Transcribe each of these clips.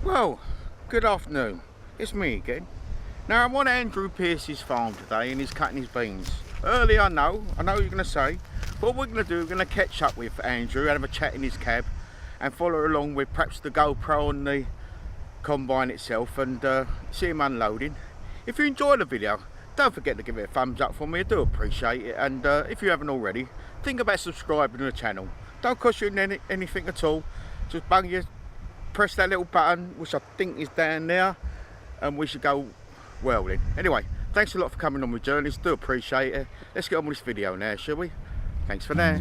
Well, good afternoon. It's me again. Now I'm on Andrew Pierce's farm today and he's cutting his beans. Early, I know what you're going to say. But what we're going to do, we're going to catch up with Andrew and have a chat in his cab and follow along with perhaps the GoPro on the combine itself and see him unloading. If you enjoy the video, don't forget to give it a thumbs up for me. I do appreciate it. And if you haven't already, think about subscribing to the channel. Don't cost you anything at all. Just press that little button, which I think is down there, and we should go well then. Anyway, thanks a lot for coming on my journeys, do appreciate it. Let's get on with this video now, shall we? Thanks for now.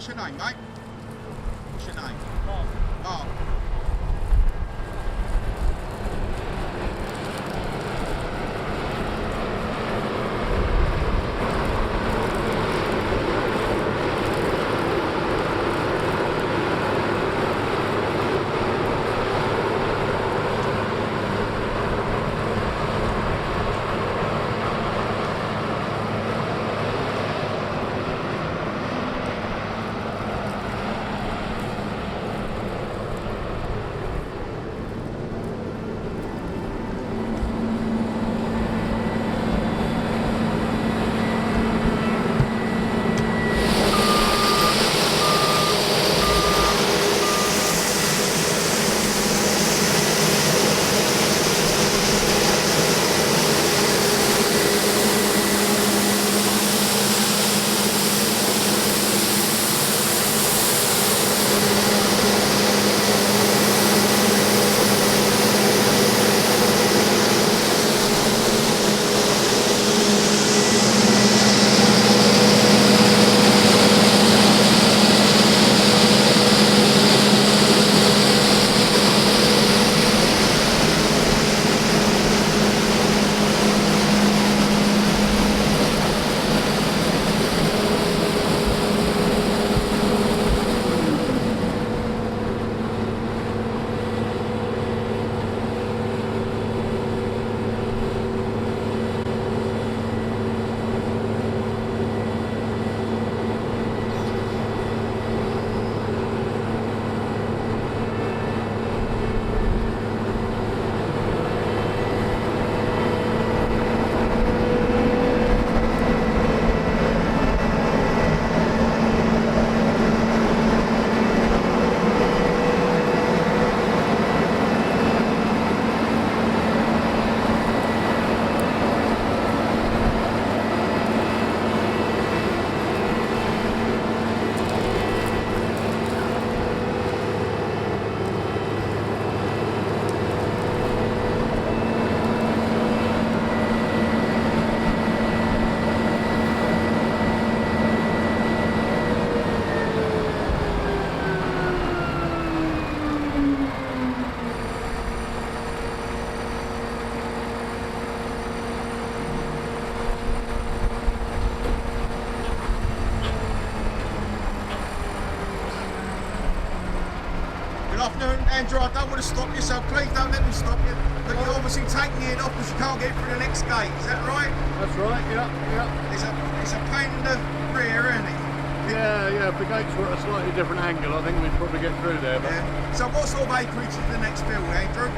What's your name, mate? What's your name? Mark. Mark. Good afternoon, Andrew. I don't want to stop you, so please don't let me stop you. But you're obviously taking it off because you can't get through the next gate. Is that right? That's right, yeah. It's a pain in the rear, isn't it? Yeah, if the gates were at a slightly different angle, I think we'd probably get through there. But Yeah. So what sort of acreage is the next field, Andrew?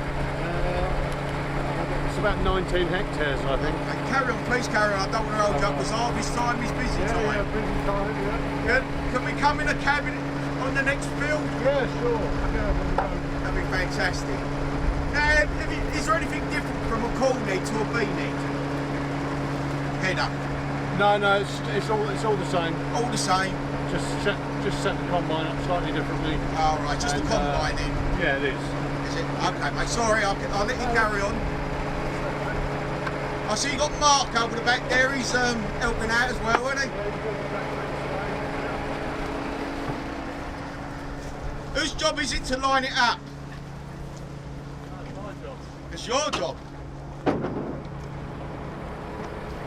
it's about 19 hectares, I think. Okay, carry on, please carry on. I don't want to hold you up because harvest time is busy time. Yeah, busy time, yeah. Good. Can we come in a cabin on the next field? Yeah, sure. Yeah, That'd be fantastic. Now, is there anything different from a cornet to a beanie? Header. no, it's all the same. All the same. Just set the combine up slightly differently. All right, just the combine then. Yeah, it is. Is it? Okay, mate. Sorry, I'll let you carry on. I see you got Mark over the back there. He's helping out as well, isn't he? Whose job is it to line it up? That's my job. It's your job.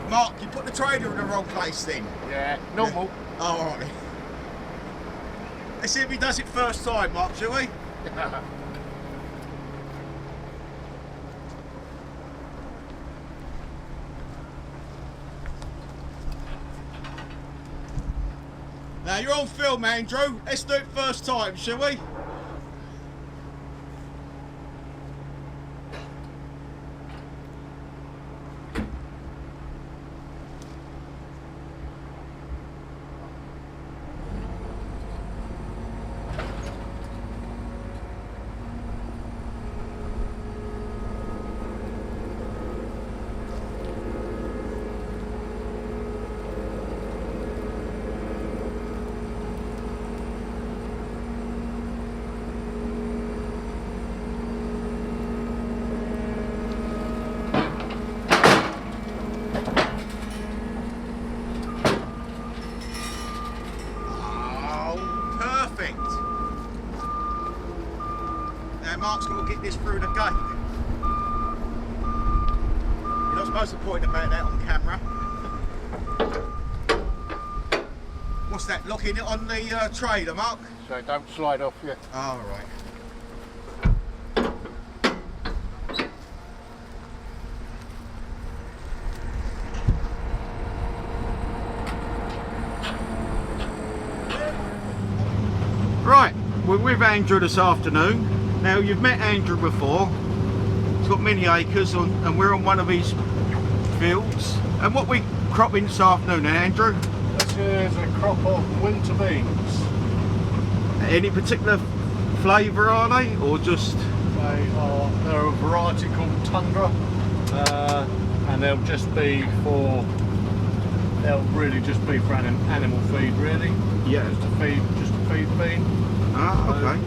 Mark, you put the trailer in the wrong place then. Yeah, normal. Oh, all right. Let's see if he does it first time, Mark, shall we? Now you're on film, Andrew. Let's do it first time, shall we? Mark's got to get this through the gate. You're not supposed to point about that on camera. What's that, locking it on the trailer, Mark? So don't slide off yet. All right. Right, we're with Andrew this afternoon. Now, you've met Andrew before. He's got many acres and we're on one of his fields. And what we cropping this afternoon, Andrew? This is a crop of winter beans. Any particular flavour are they, or just? They're a variety called Tundra, and they'll really just be for animal feed, really. Yeah. Just to feed the bean. Ah, okay.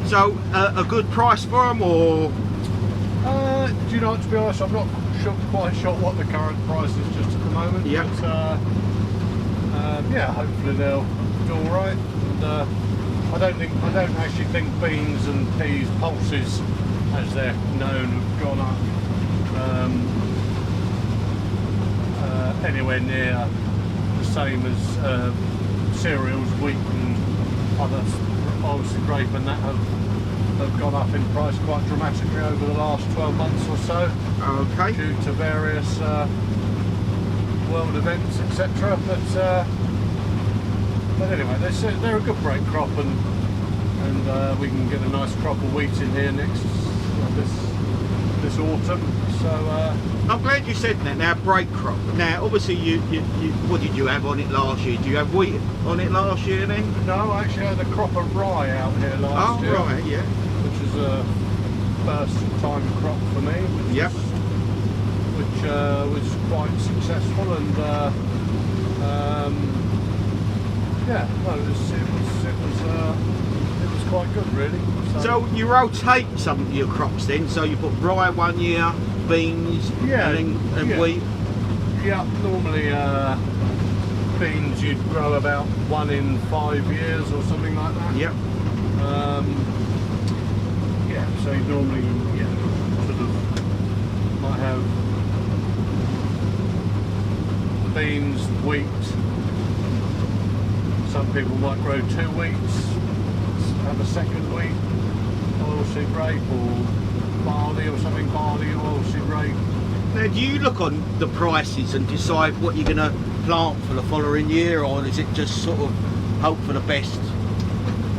So a good price for them, or? Do you know, to be honest, I'm not quite sure what the current price is just at the moment. Yeah. But, yeah, hopefully they'll do all right. And, I don't actually think beans and peas pulses, as they're known, have gone up anywhere near the same as cereals, wheat and other, obviously grape and that have gone up in price quite dramatically over the last 12 months or so. Okay. Due to various world events, etc. But anyway, they're a good break crop, and we can get a nice crop of wheat in here this autumn. So I'm glad you said that. Now, break crop. Now, obviously, you what did you have on it last year? Do you have wheat on it last year then? no, I actually had a crop of rye out here last year, right, yeah. which is a first time crop for me. Yep. Which was quite successful, and yeah, no, it was quite good, really. So you rotate some of your crops then. So you put rye one year, beans, Yeah, and yeah. wheat. Yeah, normally beans you'd grow about 1 in 5 years or something like that. Yep. Yeah, so you normally sort of might have beans, wheat. Some people might grow 2 wheats, have a second wheat, oilseed rape, or barley or something, barley, oilseed rape. Now, do you look on the prices and decide what you're going to plant for the following year, or is it just sort of hope for the best?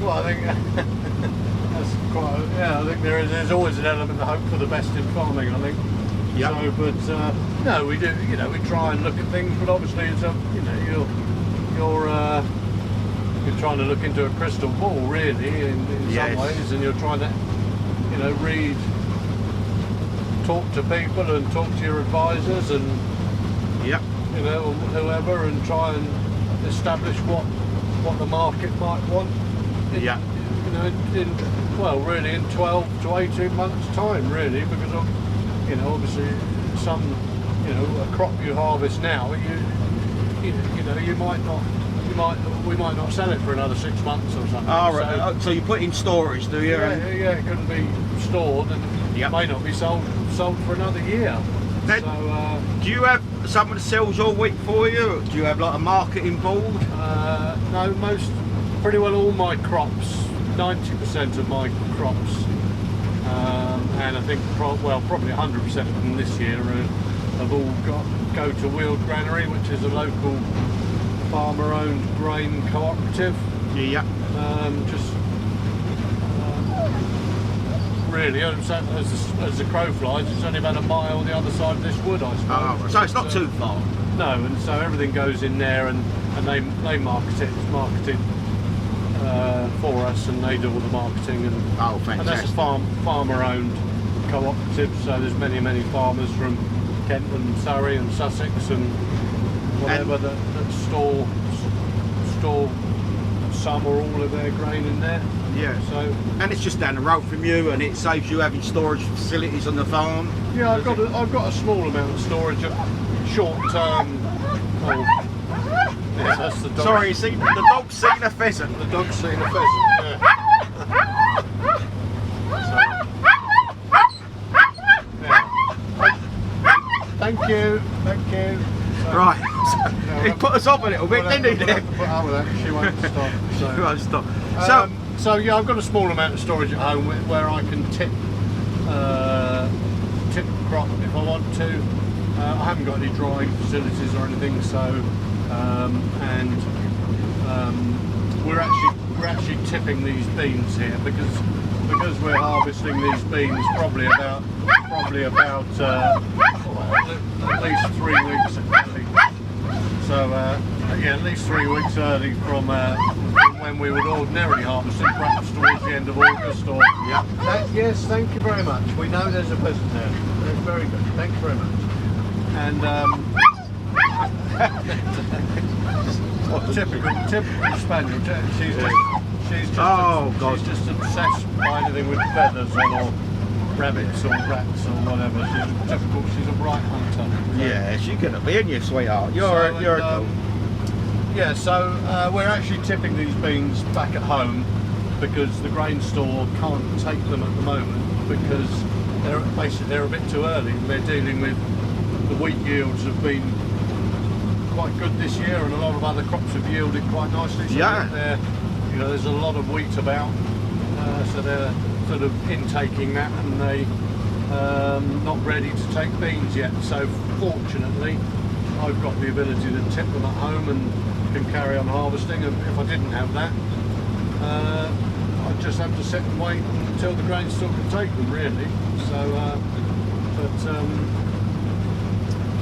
Well, I think that's quite. Yeah, I think there's always an element of hope for the best in farming, I think. Yeah. So, but no, we do. You know, we try and look at things, but obviously it's a. You know, you're trying to look into a crystal ball, really, in Yes. some ways, and you're trying to, read, talk to people and talk to your advisors and, Yep. whoever, and try and establish what the market might want. Yeah. Really in 12 to 18 months' time, really, because of, obviously a crop you harvest now, we might not sell it for another 6 months or something. All right. So you put in storage, do you? Yeah, it couldn't be stored, and Yep. it may not be sold for another year. Now, So do you have someone that sells your wheat for you? Do you have like a marketing board? no, pretty well all my crops, 90% of my crops, and I think probably 100% of them this year have all go to Weald Granary, which is a local farmer-owned grain cooperative. Yeah. Really, as the crow flies, it's only about a mile the other side of this wood, I suppose. So it's not too far. No, and so everything goes in there, and they market it. It's marketed for us, and they do all the marketing. And Fantastic. and that's a farmer-owned cooperative. So there's many farmers from Kent and Surrey and Sussex and whatever that store some or all of their grain in there. Yeah. So And it's just down the road from you, and it saves you having storage facilities on the farm. yeah, I've got a small amount of storage of short-term. Yes, that's the dog. Sorry, you see, the dog's seen a pheasant. The dog's seen a pheasant. Yeah. Thank you. So, Right. He put us off a little bit, didn't he? We'll have to put up with that. She won't stop. So. She won't stop. So yeah, I've got a small amount of storage at home where I can tip crop if I want to. I haven't got any drying facilities or anything, so we're actually tipping these beans here because we're harvesting these beans probably about at least 3 weeks early. So yeah, at least 3 weeks early from when we would ordinarily harvest them, perhaps towards the end of August or. Yeah. Yes, thank you very much. We know there's a peasant there. That's very good. Thank you very much. And typical spaniel. She's just obsessed by anything with feathers on, or rabbits or rats or whatever. She's a bright hunter. Yeah, she's gonna be in you, sweetheart. You're a dog. Yeah, so we're actually tipping these beans back at home because the grain store can't take them at the moment because they're a bit too early. They're dealing with the wheat yields have been quite good this year, and a lot of other crops have yielded quite nicely. So yeah. There's a lot of wheat about, so they're sort of intaking that, and they not ready to take beans yet. So fortunately, I've got the ability to tip them at home and can carry on harvesting. And if I didn't have that, I'd just have to sit and wait until the grain store can take them, really. So,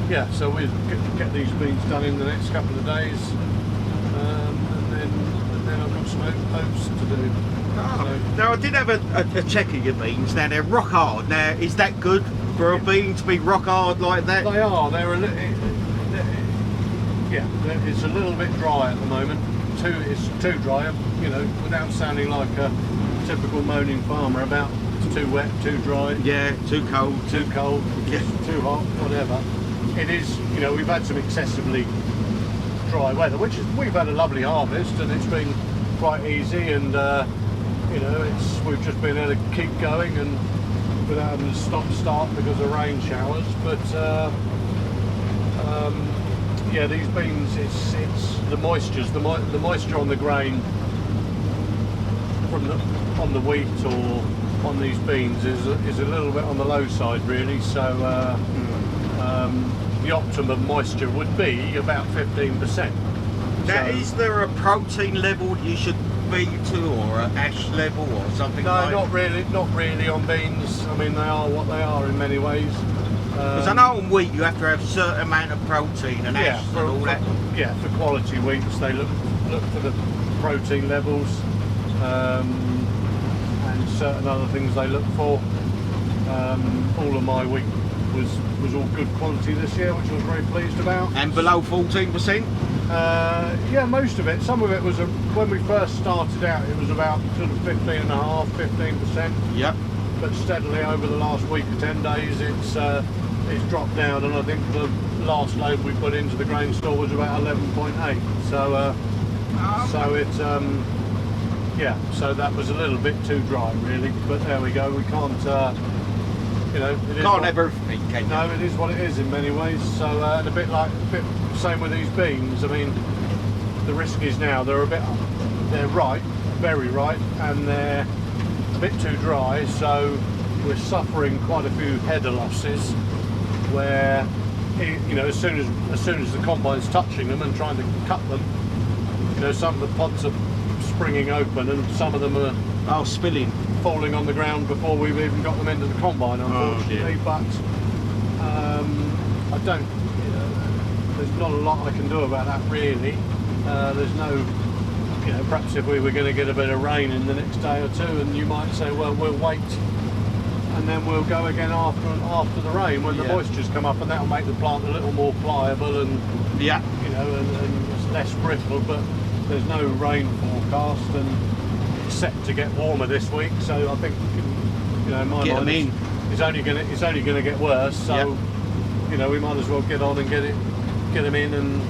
yeah, so we'll get these beans done in the next couple of days, and then I've got some oats to do. So, now I did have a check of your beans. Now they're rock hard. Now is that good for a bean to be rock hard like that? they are. They're a little. Yeah, it's a little bit dry at the moment. It's too dry. Without sounding like a typical moaning farmer about it's too wet, too dry. Yeah, too cold. Too cold. Yeah. Too hot. Whatever. It is, we've had some excessively dry weather, we've had a lovely harvest, and it's been quite easy, and we've just been able to keep going and without having to start because of rain showers. But yeah, these beans, it's the moisture on the grain on the wheat or on these beans is a little bit on the low side, really. So. The optimum moisture would be about 15%. Now, is there a protein level you should be to, or an ash level, or something No, like that? not really on beans. I mean, they are what they are in many ways. Because I know on wheat you have to have a certain amount of protein and ash and all that. Yeah, for quality wheats they look for the protein levels, and certain other things they look for. All of my wheat was all good quality this year, which I was very pleased about. And below 14%? Yeah, most of it. Some of it was, when we first started out, it was about sort of 15%. Yep. But steadily over the last week or 10 days, it's dropped down, and I think the last load we put into the grain store was about 11.8. So, so it's yeah. So that was a little bit too dry, really. But there we go. We can't. It is Can't have everything, can you? No, it is what it is in many ways. So, and a bit same with these beans. I mean, the risk is now they're ripe, very ripe, and they're a bit too dry. So we're suffering quite a few header losses, where as soon as the combine's touching them and trying to cut them, some of the pods are springing open, and some of them are spilling, falling on the ground before we've even got them into the combine, unfortunately. But I don't. There's not a lot I can do about that, really. There's no. Perhaps if we were going to get a bit of rain in the next day or two, and you might say, well, we'll wait, and then we'll go again after the rain when the moisture's come up, and that'll make the plant a little more pliable and and it's less brittle. But there's no rain forecast, and it's set to get warmer this week, so I think my mind it's only going to get worse. So we might as well get on and get them in, and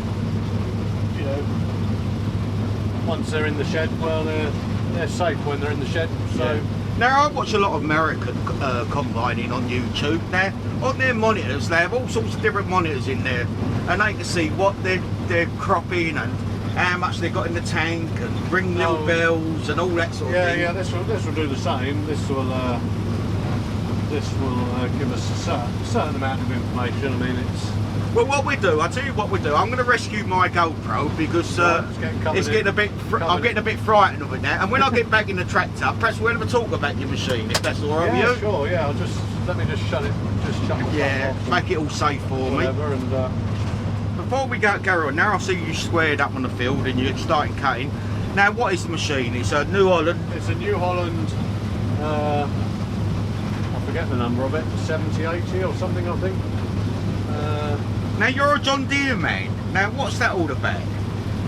once they're in the shed, well, they're safe when they're in the shed. So Now I watch a lot of American combining on YouTube. Now on their monitors they have all sorts of different monitors in there, and they can see what they're cropping and how much they've got in the tank and ring little bells and all that sort of thing. Yeah, this will do the same. This will give us a certain amount of information. I mean, it's. Well, what we do, I'll tell you what we do. I'm going to rescue my GoPro because it's getting a bit. I'm getting a bit frightened of it now. And when I get back in the tractor, perhaps we'll have a talk about your machine, if that's all right with you. Sure. Yeah, let me just shut it. Just shut it. Yeah, off make it all safe for whatever, me. And before we go on, now I see you squared up on the field and you're starting cutting. Now, what is the machine? It's a New Holland. it's a New Holland. I forget the number of it. 7080 or something, I think. Now you're a John Deere man. Now what's that all about?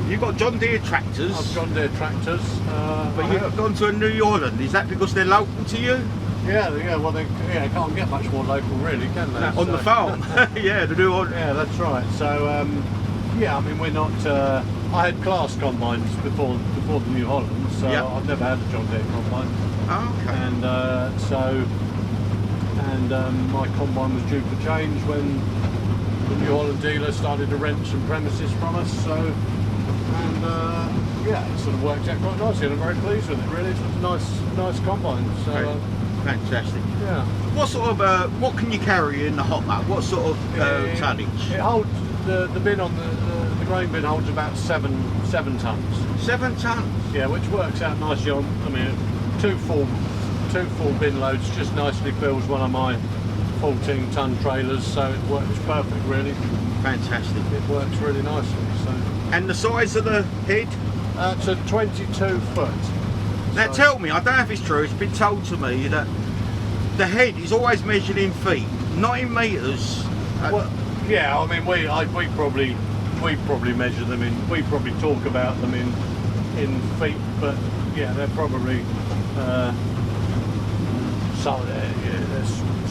You've got John Deere tractors. I've John Deere tractors. But you've gone to a New Holland. Is that because they're local to you? Yeah. Well, they can't get much more local, really, can they? On the farm. Yeah, the New Holland. Yeah, that's right. So, yeah, I mean, we're not. I had class combines before the New Holland, so Yep. I've never had a John Deere combine. Oh, okay. And my combine was due for change when the New Holland dealer started to rent some premises from us. So, and yeah, it sort of worked out quite nicely, and I'm very pleased with it. Really, it's a nice combine. So, Right. Fantastic. yeah. What sort of what can you carry in the hot mud? What sort of tonnage? It holds the bin on the grain bin holds about seven tons. 7 tons. Yeah, which works out nicely on. I mean, two full bin loads just nicely fills one of my 14-ton trailers, so it works perfect. Really, Fantastic. it works really nicely. So And the size of the head? it's a 22 foot. Now So- tell me, I don't know if it's true, it's been told to me that the head is always measured in feet, not in metres. Well, yeah, I mean, we probably measure them in. We probably talk about them in feet, but yeah, they're probably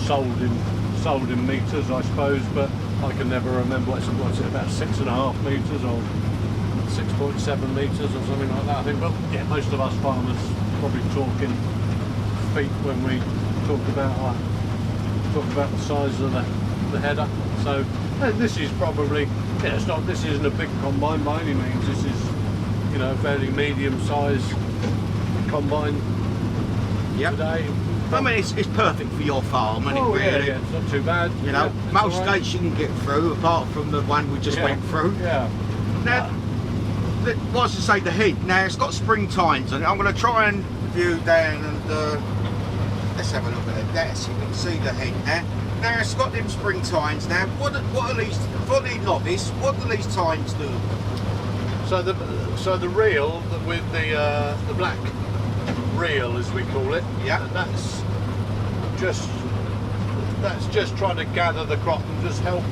sold in meters, I suppose. But I can never remember what's it about 6.5 meters or 6.7 meters or something like that. I think. But yeah, most of us farmers probably talk in feet when we talk about the size of the header. So this is probably, this isn't a big combine by any means. This is, a fairly medium-sized combine today. I mean, it's perfect for your farm, isn't it, really? Yeah, it's not too bad. Most gates you can get through, apart from the one we just went through. Yeah. Now, what was to say, the head. Now, it's got spring tines on it. I'm going to try and view down and let's have a look at it. There, so you can see the head now. Now, it's got them spring tines. Now, what are these, for the novice, what do these tines do? So the reel with the black reel, as we call it. Yeah. That's just trying to gather the crop and just helps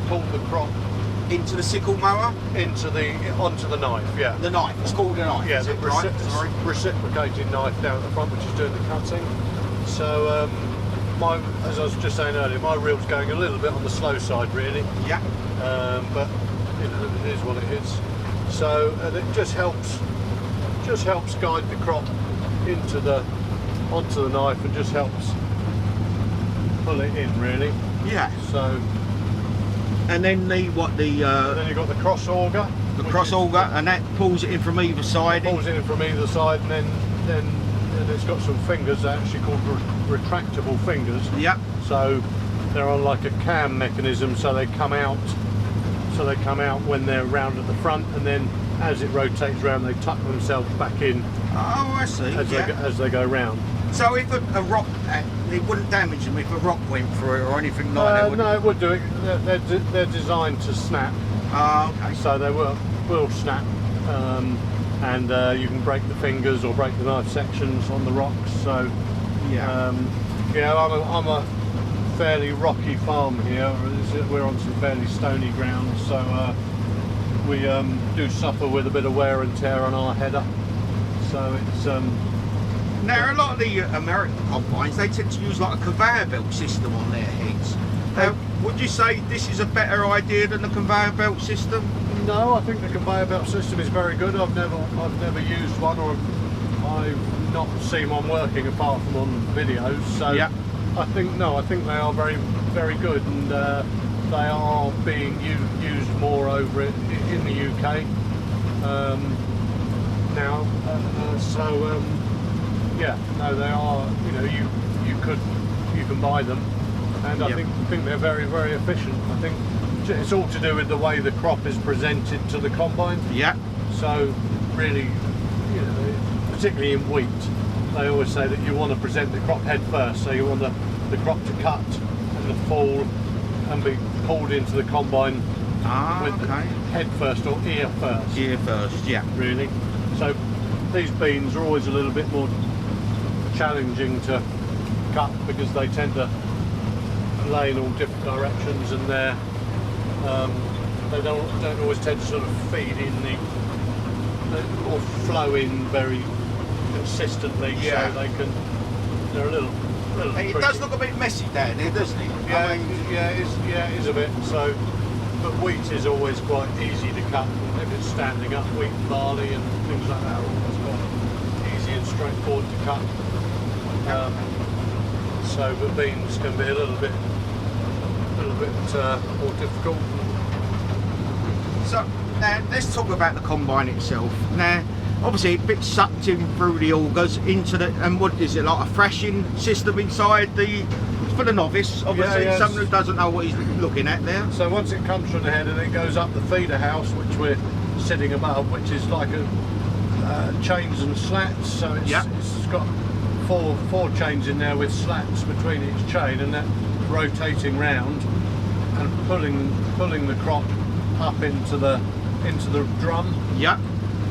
pull the crop Into the sickle mower? onto the knife. Yeah. The knife, it's called a knife. Yeah, is the it right? Sorry. reciprocating knife down at the front, which is doing the cutting. So, as I was just saying earlier, my reel's going a little bit on the slow side, really. Yeah. But it is what it is. So, and it just helps guide the crop onto the knife, and just helps pull it in, really. Yeah. So, And then then you've got the cross auger. the cross auger, and that pulls it in from either side. Pulls it in from either side, and then it's got some fingers actually called retractable fingers. Yeah. So they're on like a cam mechanism, so they come out when they're round at the front, and then as it rotates round, they tuck themselves back in Oh, I see. as they go round. So if a rock, it wouldn't damage them if a rock went through it or anything like that. Would No, it would do it. They're designed to snap, Oh, okay. so they will snap, and you can break the fingers or break the knife sections on the rocks. So Yeah. I'm a fairly rocky farm here. We're on some fairly stony ground, so we do suffer with a bit of wear and tear on our header. So it's Now, a lot of the American combines, they tend to use like a conveyor belt system on their heads. Would you say this is a better idea than the conveyor belt system? no, I think the conveyor belt system is very good. I've never used one, or I've not seen one working apart from on videos. So Yeah. I think they are very, very good, and they are being used more over it in the UK now. Yeah, no, they are. You know, you can buy them, and I Yep. think they're very, very efficient. I think it's all to do with the way the crop is presented to the combine. Yeah. So really, you know, particularly in wheat, they always say that you want to present the crop head first. So you want the crop to cut and to fall and be pulled into the combine with Okay. head first or ear first. Ear first, yeah. Really. So these beans are always a little bit more challenging to cut because they tend to lay in all different directions, and they don't always tend to sort of feed in or flow in very consistently. Yeah. So they're a little It tricky. does look a bit messy down there, doesn't it? Yeah, I mean, it is a bit. So, but wheat is always quite easy to cut. If it's standing up, wheat and barley and things like that are always quite easy and straightforward to cut. But beans can be a little bit more difficult. so now let's talk about the combine itself. Now, obviously, it bit sucked in through the augers into the, and what is it, like a thrashing system inside the, for the novice, obviously, Yeah, someone who doesn't know what he's looking at there. So once it comes from the head and it goes up the feeder house, which we're sitting above, which is like a chains and slats. So it's got four chains in there with slats between each chain, and that rotating round and pulling the crop up into the drum. Yeah.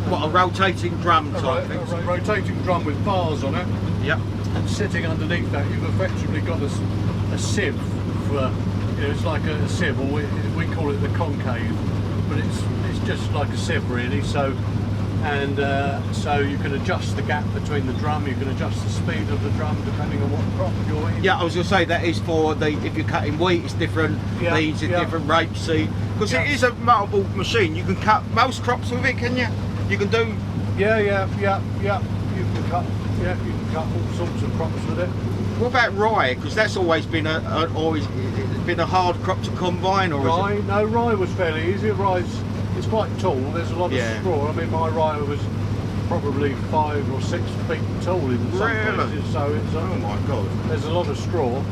What, a rotating drum type thing? A rotating drum with bars on it. Yeah. And sitting underneath that, you've effectively got a sieve for, you know, it's like a sieve, or we call it the concave, but it's just like a sieve really. So you can adjust the gap between the drum, you can adjust the speed of the drum depending on what crop you're in. Yeah, I was going to say that is for the, if you're cutting wheat, it's different, beans, it's different, rapeseed, because it is a multiple machine. You can cut most crops with it, can you? You can do. Yeah. You can cut all sorts of crops with it. What about rye? Because that's always been always been a hard crop to combine, or Rye? is it? No, rye was fairly easy. It's quite tall. There's a lot of straw. I mean, my rye was probably 5 or 6 feet tall in some places. So it's Oh my God. there's a lot of straw.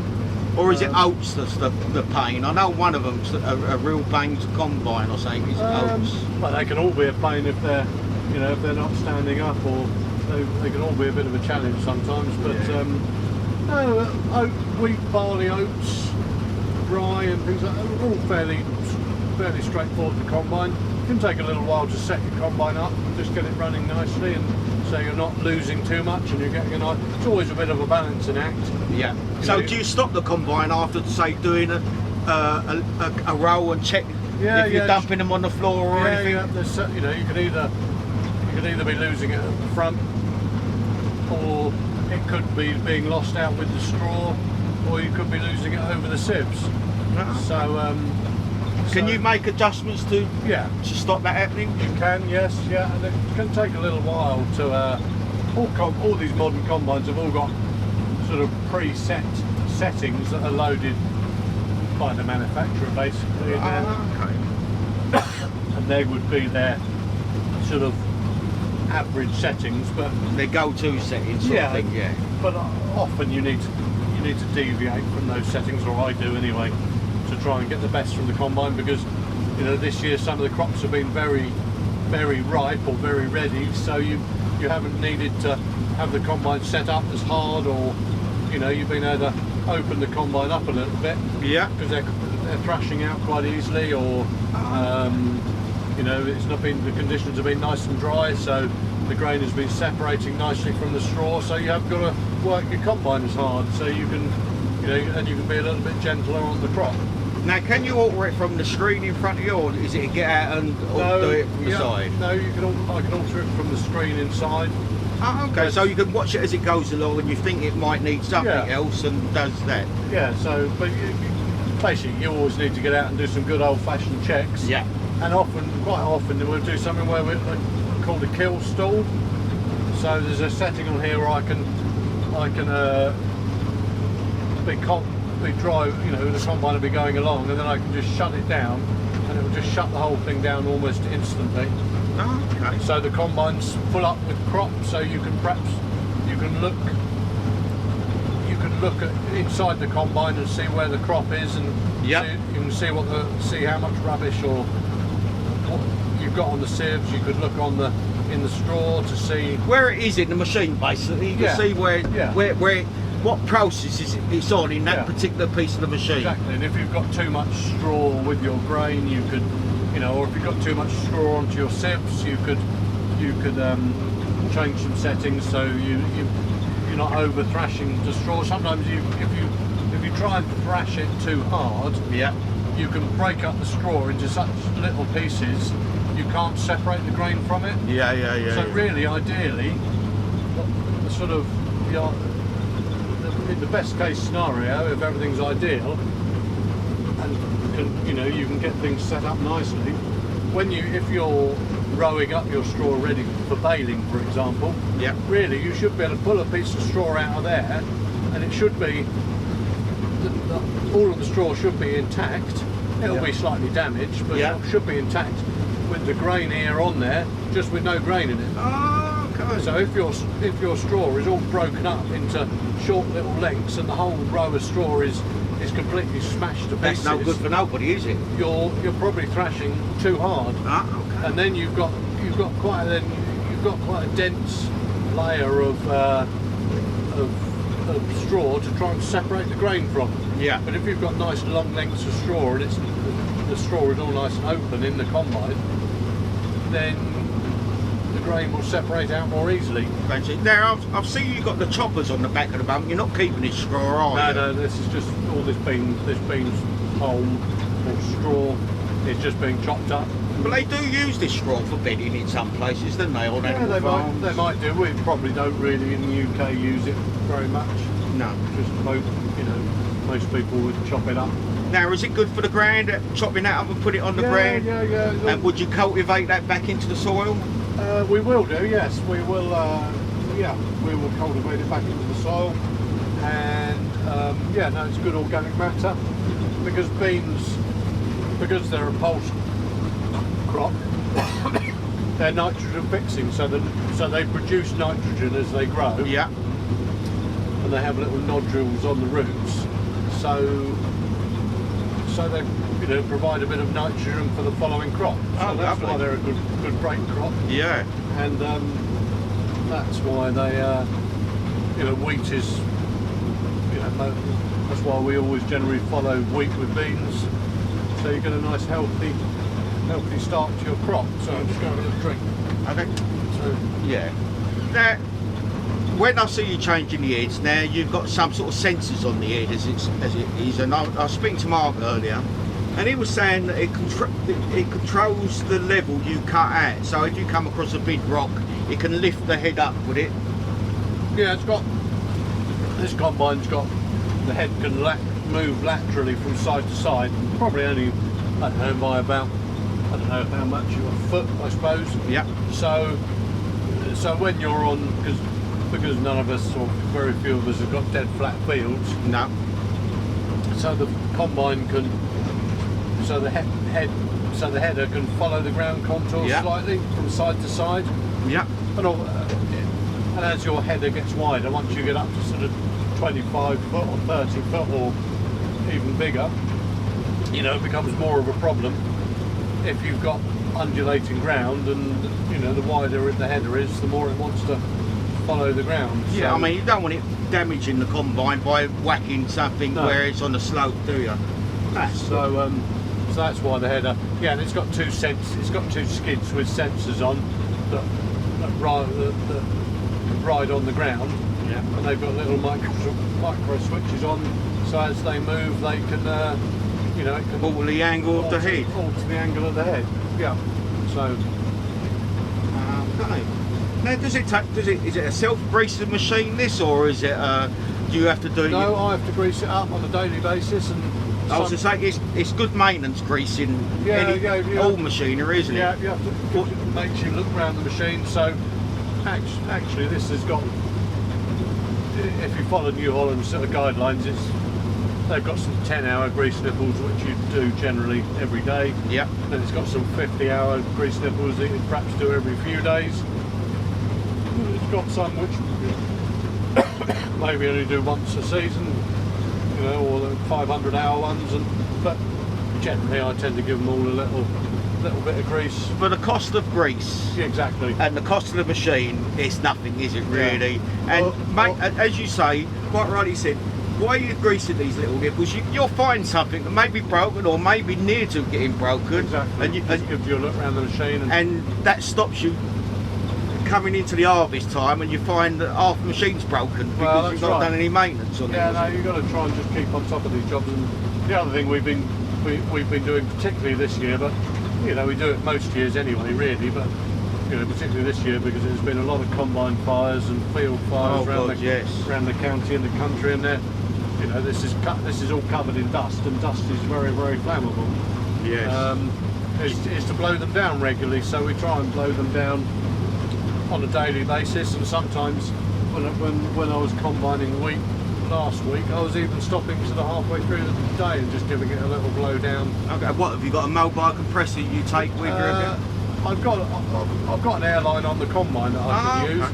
Or is it oats that's the pain? I know one of them's a real pain to combine or something. Is oats? But they can all be a pain if they're not standing up, or they can all be a bit of a challenge sometimes. But no, wheat, barley, oats, rye, and things like that are all fairly straightforward to combine. It can take a little while to set your combine up and just get it running nicely, and so you're not losing too much and you're getting a nice. It's always a bit of a balancing act. Yeah. You So know, do you stop the combine after, say, doing a row and check if you're dumping them on the floor or anything? Yeah. There's, you can either be losing it at the front, or it could be being lost out with the straw, or you could be losing it over the sieves. So. Can you make adjustments to stop that happening? You can, yes, yeah, and it can take a little while to. All these modern combines have all got sort of preset settings that are loaded by the manufacturer, basically, and they would be their sort of average settings, but Their go-to settings, sort of thing, yeah. But often you need to deviate from those settings, or I do anyway, to try and get the best from the combine, because this year some of the crops have been very, very ripe or very ready, so you haven't needed to have the combine set up as hard, or you've been able to open the combine up a little bit, because they're thrashing out quite easily, or it's not been, the conditions have been nice and dry, so the grain has been separating nicely from the straw, so you haven't got to work your combine as hard, so you can and you can be a little bit gentler on the crop. Now, can you alter it from the screen in front of you, or is it get out and do it from the side? No, I can alter it from the screen inside. Oh, okay, so you can watch it as it goes along, and you think it might need something else, and does that. Yeah, so, but basically you always need to get out and do some good old-fashioned checks. Yeah. And quite often we'll do something where we're called a kill stall. So there's a setting on here where I can be dry, you know, the combine will be going along, and then I can just shut it down, and it will just shut the whole thing down almost instantly. Oh, okay. So the combine's full up with crop, so you can look at inside the combine and see where the crop is, and Yep. you can see how much rubbish or what you've got on the sieves. You could look in the straw to see Where it is in the machine, basically, you can Yeah. see where what process it's on in that Yeah. particular piece of the machine. exactly. And if you've got too much straw with your grain, you could, you know, or if you've got too much straw onto your sieves, you could change some settings so you're not over thrashing the straw. Sometimes if you try and thrash it too hard, Yeah. you can break up the straw into such little pieces you can't separate the grain from it. Yeah. So really, ideally, the sort of in the best case scenario, if everything's ideal, and you can get things set up nicely. If you're rowing up your straw ready for baling, for example, Yeah. really you should be able to pull a piece of straw out of there, and it should be all of the straw should be intact. It'll Yeah. be slightly damaged, but Yeah. it should be intact with the grain ear on there, just with no grain in it. Oh, okay. So if your straw is all broken up into short little lengths and the whole row of straw is completely smashed to That's pieces, no good for nobody, is it? you're probably thrashing too hard, Ah, okay. and then you've got quite a dense layer of straw to try and separate the grain from. Yeah. But if you've got nice long lengths of straw and the straw is all nice and open in the combine, then the grain will separate out more easily. Fancy. Now, I've seen you got the choppers on the back of the bump. You're not keeping this straw, are you? No, this is just all this bean's home or straw is just being chopped up. But they do use this straw for bedding in some places, don't they? On Yeah, animal farms? they might do. We probably don't really in the UK use it very much. No. Just most people would chop it up. Now, is it good for the ground, chopping that up and put it on the ground? Yeah. And would you cultivate that back into the soil? We will do. Yes, we will. We will cultivate it back into the soil, and it's good organic matter because beans, because they're a pulse crop, they're nitrogen fixing, so they produce nitrogen as they grow. Yeah. And they have little nodules on the roots, so they provide a bit of nitrogen for the following crop. So Oh, that's lovely. why they're a good break crop, Yeah. and that's why they wheat is that's why we always generally follow wheat with beans, so you get a nice healthy start to your crop. So I'm just going to have a drink. Okay. So Yeah. Now, when I see you changing the heads, now you've got some sort of sensors on the head as it is, and I was speaking to Mark earlier, and he was saying that it controls the level you cut at. So if you come across a big rock, it can lift the head up with it. yeah, this combine's got the head can move laterally from side to side, probably only I don't know by about how much, a foot I suppose. Yeah. So when you're on, because none of us, or very few of us, have got dead flat fields, No. so the combine can, so the header can follow the ground contour Yeah. slightly from side to side, Yeah. and as your header gets wider, once you get up to sort of 25 foot or 30 foot or even bigger, it becomes more of a problem if you've got undulating ground, and the wider the header is, the more it wants to follow the ground. Yeah. So- I mean, you don't want it damaging the combine by whacking something No. where it's on the slope, do you? So that's why the header. Yeah, and it's got two skids with sensors on that ride on the ground, Yeah. and they've got little micro switches on. So as they move, they can, it can Alter the angle of the head. alter the angle of the head. Yeah. So Okay. Now, is it a self-greasing machine, this, or is it? Do you have to do it? no, I have to grease it up on a daily basis, and I was to say it's good maintenance greasing. Yeah. All machinery, isn't yeah, it? you have to. It makes you look around the machine. So Actually, this has got. If you follow New Holland sort of guidelines, they've got some 10-hour grease nipples which you do generally every day. Yeah. Then it's got some 50-hour grease nipples that you perhaps do every few days. It's got some which maybe only do once a season, you know, or the 500-hour ones. But generally, I tend to give them all a little bit of grease. For the cost of grease. Yeah, exactly. And the cost of the machine, it's nothing, is it really? Yeah. And mate, as you say, quite rightly said, why are you greasing these little nipples? You'll find something that may be broken or may be near to getting broken. Exactly. And Just gives you a look around the machine. And that stops you coming into the harvest time and you find that half the machine's broken because you've not done any maintenance on it. Yeah, no, you've got to try and just keep on top of these jobs. And the other thing we've been doing, particularly this year, but you know, we do it most years anyway, really, but you know, particularly this year because there's been a lot of combine fires and field fires around the county and the country, and you know, this is all covered in dust, and dust is very, very flammable. Yes. Is to blow them down regularly, so we try and blow them down on a daily basis, and sometimes when I was combining last week, I was even stopping sort of halfway through the day and just giving it a little blow down. Okay, what have you got, a mobile compressor you take with you? I've got an airline on the combine that I can use,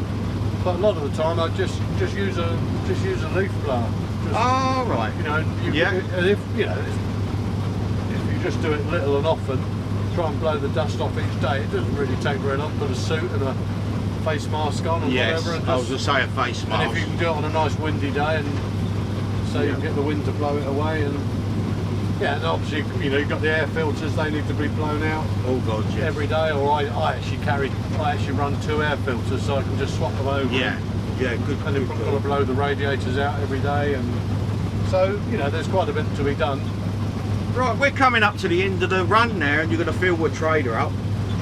but a lot of the time I just use a leaf blower. Right. You know, if you just do it little and often, try and blow the dust off each day. It doesn't really take very long. Put a suit and a face mask on and whatever. And I was going to say a face mask. And if you can do it on a nice windy day, and so you can get the wind to blow it away, and and obviously you've got the air filters. They need to be blown out. Oh God, yes. Every day. Or I actually run 2 air filters, so I can just swap them over. Yeah, good. And then got to blow the radiators out every day, and so there's quite a bit to be done. Right, we're coming up to the end of the run now, and you're going to fill the trailer up.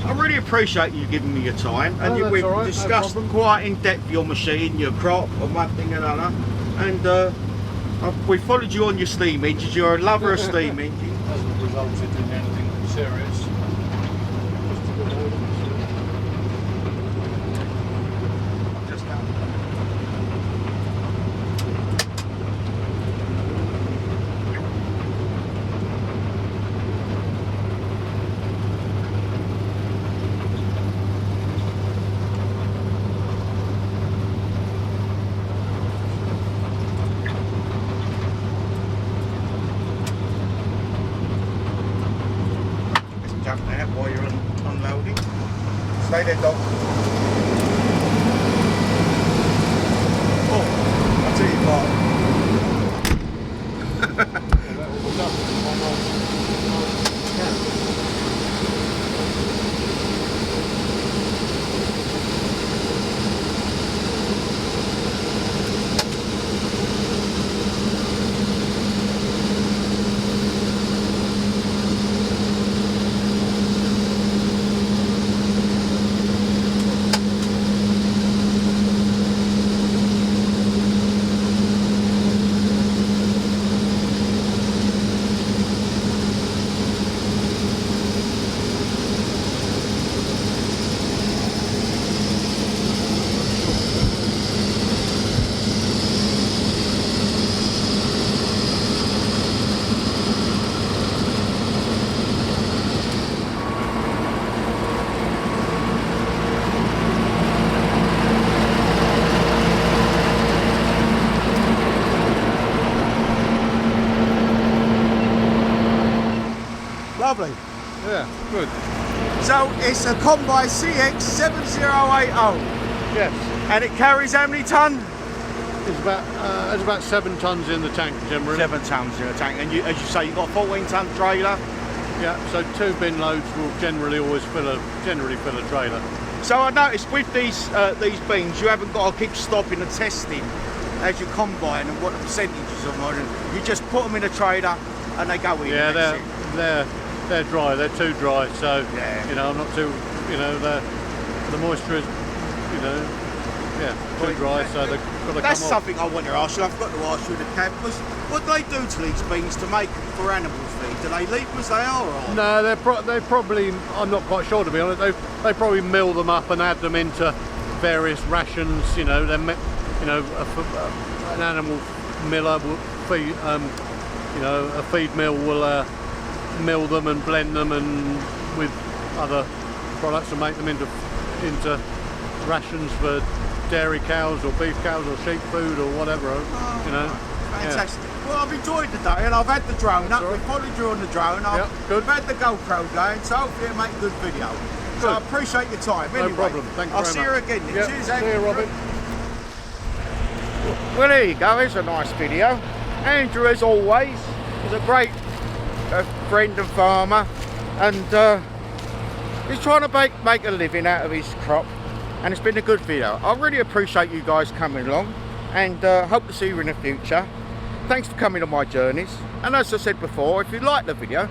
I really appreciate you giving me your time, and we've discussed quite in depth your machine, your crop, and one thing and another. And we followed you on your steam engines. You're a lover of steam engines. Hasn't resulted in anything serious. Jump there while you're unloading. Stay there, Doc. Oh, I'll tell you what. Lovely. Yeah, good. So it's a Combine CX7080. Yes. And it carries how many tonne? It's about 7 tonnes in the tank generally. 7 tonnes in a tank, and as you say, you've got a 14-tonne trailer. Yeah, so 2 bin loads will generally always fill a trailer. So I noticed with these beans, you haven't got to keep stopping and testing as you combine and what the percentages are on. You just put them in a trailer and they go in. Yeah, they're dry. They're too dry. So I'm not too. The moisture is, too dry. So they've got to come That's off. something I want to ask you. I forgot to ask you in the cab. What do they do to these beans to make them for animals feed? Do they leave them as they are? Or? No, they probably. I'm not quite sure, to be honest. They probably mill them up and add them into various rations. You know, an animal miller will feed, you know, a feed mill will mill them and blend them and with other products and make them into rations for dairy cows or beef cows or sheep food or whatever. You know. Fantastic. Well, I've enjoyed the day and I've had the drone up. right. We followed you on the drone. Good. We've had the GoPro going, so hopefully it'll make a good video. So I appreciate your time. No Anyway, problem. Thank you I'll very see much. you again. Yeah. Cheers, See you, Andrew. Robin. Well, there you go. It's a nice video. Andrew, as always, is a great friend and farmer, and he's trying to make a living out of his crop, and it's been a good video. I really appreciate you guys coming along, and hope to see you in the future. Thanks for coming on my journeys, and as I said before, if you like the video,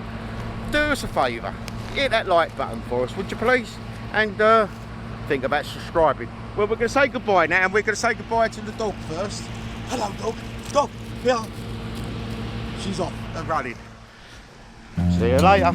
do us a favour, hit that like button for us, would you please, and think about subscribing. Well, we're going to say goodbye now, and we're going to say goodbye to the dog first. Hello, dog. Dog, here. She's off and running. See you later.